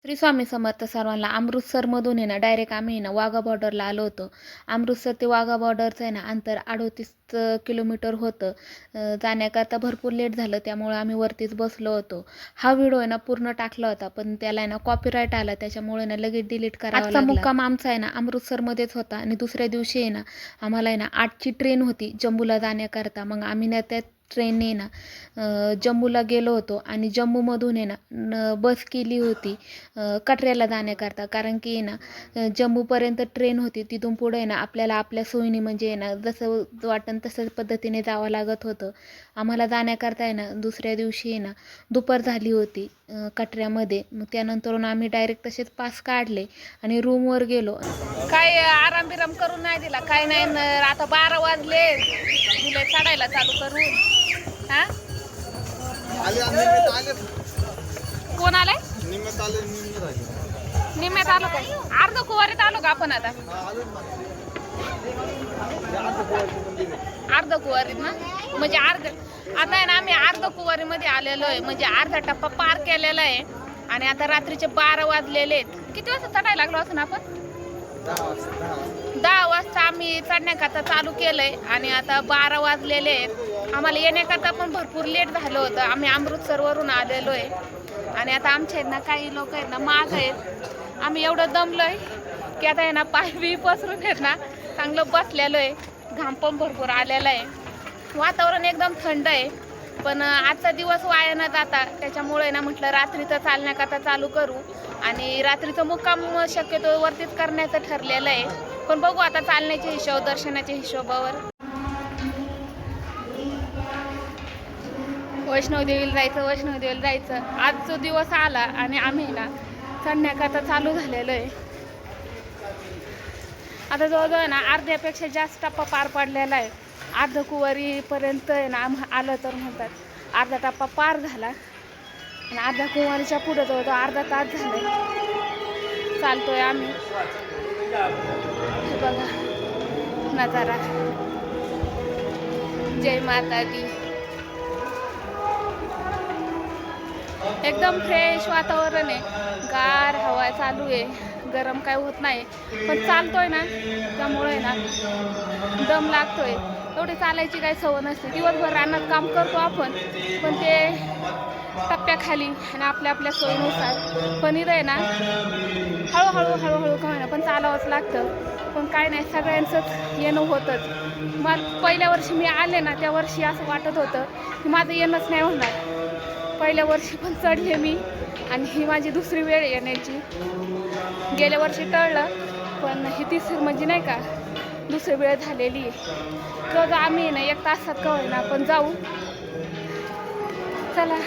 श्री स्वामी समर्थ सर्वांना. अमृतसरमधून आहे ना डायरेक्ट आम्ही आहे ना वाघा बॉर्डरला आलो होतो. अमृतसर ते वाघा बॉर्डरचं आहे ना अंतर 38 किलोमीटर होतं. जाण्याकरता भरपूर लेट झालं, त्यामुळे आम्ही वरतीच बसलो होतो. हा व्हिडिओ आहे ना पूर्ण टाकला होता, पण त्याला आहे ना कॉपीराईट आला, त्याच्यामुळे ना लगेच डिलीट करावा लागला. आजचा मुक्काम आमचा आहे ना अमृतसरमध्येच होता आणि दुसऱ्या दिवशी आहे ना आम्हाला आहे ना 8ची ट्रेन होती जम्मूला जाण्याकरता. मग आम्ही ना त्या ट्रेनने ना जम्मूला गेलो होतो आणि जम्मूमधून आहे ना बस केली होती कटऱ्याला जाण्याकरता. कारण की ना जम्मूपर्यंत ट्रेन होती, तिथून पुढे आहे ना आपल्याला आपल्या सोयीने म्हणजे आहे ना जसं वाटन तसंच पद्धतीने जावं लागत होतं. आम्हाला जाण्याकरता आहे ना दुसऱ्या दिवशी आहे ना दुपार झाली होती कटऱ्यामध्ये. मग त्यानंतरून आम्ही डायरेक्ट तसेच पास काढले आणि रूमवर गेलो. काय आराम बिराम करून नाही दिला, काय नाही. आता 12 वाजले, दिले चढायला चालू करून. हा कोण आलाय? निम्म्यात आलो काय? अर्ध कुवारीत आलो का आपण आता? अर्ध कुवारीत ना, म्हणजे आता आहे ना आम्ही अर्ध कुवारीमध्ये आलेलो आहे, म्हणजे अर्धा टप्पा पार केलेला आहे. आणि आता रात्रीचे 12 वाजलेले आहेत. किती वाजता चढायला लागलो असं आपण? 10 वाजता आम्ही चढण्याकरता चालू केलंय आणि आता 12 वाजलेले आहेत. आम्हाला येण्याकरता पण भरपूर लेट झालं होतं. आम्ही अमृतसरवरून आलेलो आहे आणि आता आमच्या आहेत ना काही लोक आहेत ना माग आहेत. आम्ही एवढं दमलोय की आता आहे ना पाय बी पसरून आहेत ना चांगलं बसलेलो आहे. घाम पण भरपूर आलेला आहे. वातावरण एकदम थंड आहे, पण आजचा दिवस वाया न जाता त्याच्यामुळे ना म्हटलं रात्रीचं चालण्याकरता चालू करू आणि रात्रीचं मुक्काम शक्यतो वरतीच करण्याचं ठरलेलं आहे. पण बघू आता चालण्याच्या हिशोब, दर्शनाच्या हिशोबावर. वैष्णवदेवीला जायचं आज जो दिवस आला आणि आम्ही ना चढण्याकरता चालू झालेलो आहे. आता जवळजवळ ना अर्ध्यापेक्षा जास्त टप्पा पार पडलेला आहे. अर्ध कुवारीपर्यंत आहे ना आलं तर म्हणतात अर्धा टप्पा पार झाला आणि अर्धा कुवारीच्या पुढं जवळजवळ अर्धा तास झालाय चालतोय आम्ही. बघा नजारा. जय माता दी. एकदम फ्रेश वातावरण आहे, गार हवा चालू आहे, गरम काय होत नाही. पण चालतोय ना त्यामुळे ना दम लागतोय. एवढी चालायची काही सवय नसते. दिवसभर रानात काम करतो आपण, पण ते टप्प्याखाली आणि आपल्या सोयीनुसार. पण इथं आहे ना हळूहळू का होईना पण चालावंच लागतं. पण काय नाही, सगळ्यांचंच येणं होतंच. मग पहिल्या वर्षी मी आले ना त्या वर्षी असं वाटत होतं की माझं येणंच नाही होणार. पहिल्या वर्षी पण चढले मी आणि ही माझी दुसरी वेळ येण्याची. गेल्या वर्षी टळलं, पण ही तिसरी म्हणजे नाही का दुसरी वेळ झालेली आहे. जवळजवळ आम्ही ना 1 तासात का होईना पण जाऊ. चला.